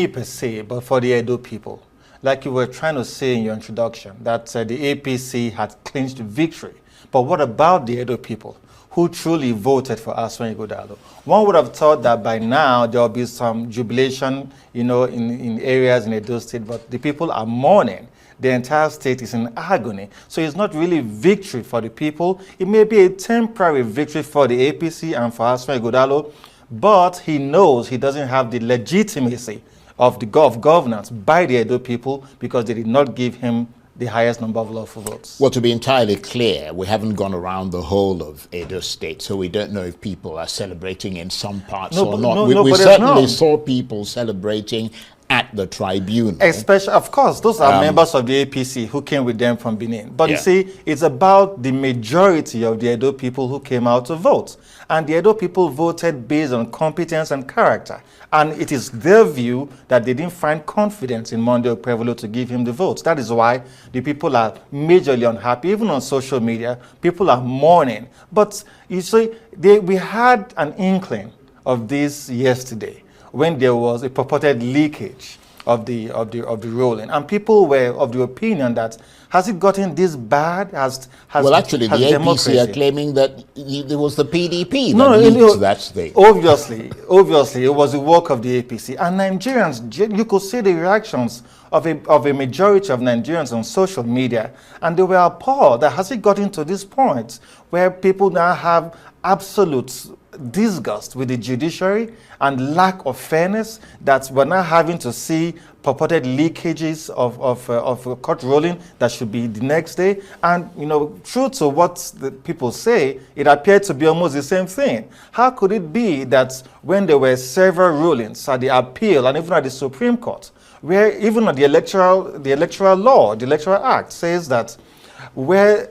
me per se, but for the Edo people. Like you were trying to say in your introduction, that the APC had clinched victory. But what about the Edo people who truly voted for Aswan Ighodalo? One would have thought that by now there will be some jubilation, in areas in Edo State, but the people are mourning. The entire state is in agony. So it's not really victory for the people. It may be a temporary victory for the APC and for Aswan Ighodalo, but he knows he doesn't have the legitimacy of the governance by the Edo people because they did not give him the highest number of lawful votes. Well, to be entirely clear, we haven't gone around the whole of Edo State, so we don't know if people are celebrating in some parts or not. We certainly saw people celebrating at the tribunal. Especially, of course, those are members of the APC who came with them from Benin. But you see, it's about the majority of the Edo people who came out to vote. And the Edo people voted based on competence and character. And it is their view that they didn't find confidence in Monday Okpebholo to give him the votes. That is why the people are majorly unhappy. Even on social media, people are mourning. But you see, we had an inkling of this yesterday, when there was a purported leakage of the ruling, and people were of the opinion that has it gotten this bad? Well, actually, the APC are claiming that it was the PDP that leaked that state. Obviously, it was the work of the APC. And Nigerians, you could see the reactions of a majority of Nigerians on social media, and they were appalled that has it gotten to this point where people now have absolute disgust with the judiciary and lack of fairness, that we're now having to see purported leakages of court ruling that should be the next day. And, true to what the people say, it appeared to be almost the same thing. How could it be that when there were several rulings at the appeal and even at the Supreme Court, where even at the electoral law, the Electoral Act says that where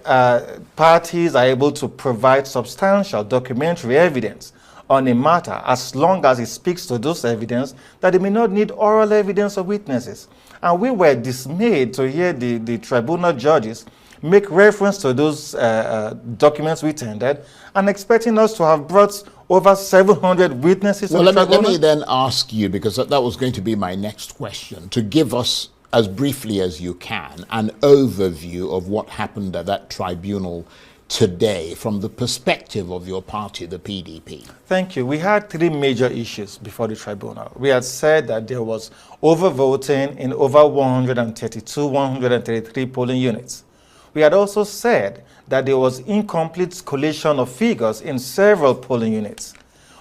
parties are able to provide substantial documentary evidence on a matter, as long as it speaks to those evidence, that they may not need oral evidence of witnesses. And we were dismayed to hear the tribunal judges make reference to those documents we tendered and expecting us to have brought over 700 witnesses. Well, let me then ask you, because that was going to be my next question, to give us, as briefly as you can, an overview of what happened at that tribunal today from the perspective of your party, the PDP. Thank you. We had three major issues before the tribunal. We had said that there was overvoting in over 133 polling units. We had also said that there was incomplete collation of figures in several polling units.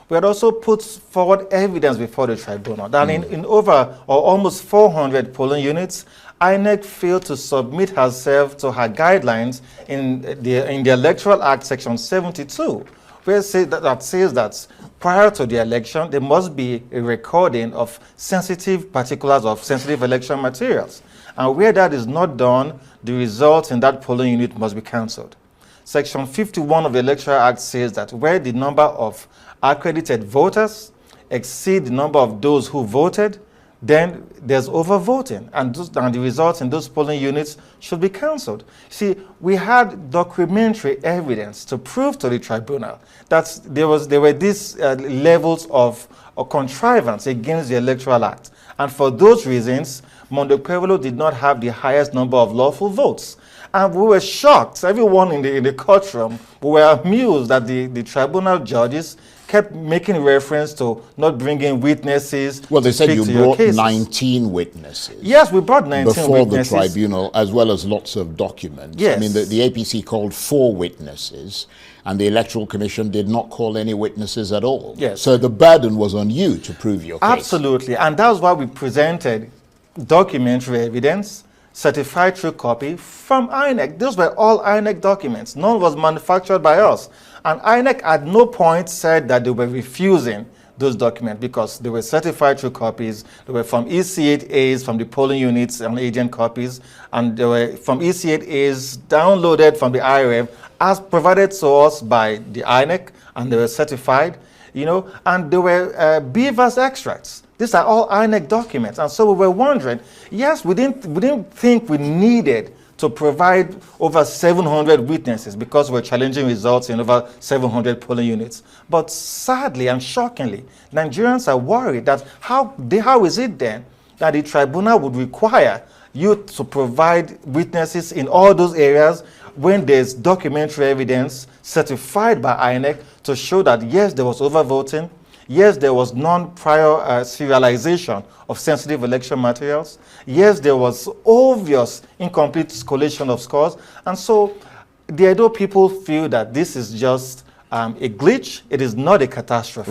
We had also put forward evidence before the tribunal that in over or almost 400 polling units, INEC failed to submit herself to her guidelines in the Electoral Act Section 72, where that says that prior to the election, there must be a recording of sensitive particulars of sensitive election materials. And where that is not done, the results in that polling unit must be cancelled. Section 51 of the Electoral Act says that where the number of accredited voters exceed the number of those who voted, then there's overvoting, and the results in those polling units should be cancelled. See, we had documentary evidence to prove to the tribunal that there were these levels of contrivance against the Electoral Act. And for those reasons, Monday Okpebholo did not have the highest number of lawful votes. And we were shocked, everyone in the courtroom, we were amused that the tribunal judges kept making reference to not bringing witnesses. Well, they said you brought 19 witnesses. Yes, we brought 19 before witnesses. Before the tribunal, as well as lots of documents. Yes. I mean, the APC called 4 witnesses, and the Electoral Commission did not call any witnesses at all. Yes. So the burden was on you to prove your case. Absolutely, and that's why we presented documentary evidence, certified true copy from INEC. Those were all INEC documents. None was manufactured by us. And INEC at no point said that they were refusing those documents because they were certified true copies. They were from EC8As, from the polling units and agent copies, and they were from EC8As downloaded from the IRF as provided to us by the INEC, and they were certified, and they were Beavers extracts. These are all INEC documents. And so we were wondering, yes, we didn't think we needed to provide over 700 witnesses because we're challenging results in over 700 polling units. But sadly and shockingly, Nigerians are worried that how is it then that the tribunal would require you to provide witnesses in all those areas when there's documentary evidence certified by INEC to show that, yes, there was overvoting, yes, there was non-prior serialization of sensitive election materials, yes, there was obvious incomplete collation of scores, and so the Edo people feel that this is just a glitch. It is not a catastrophe.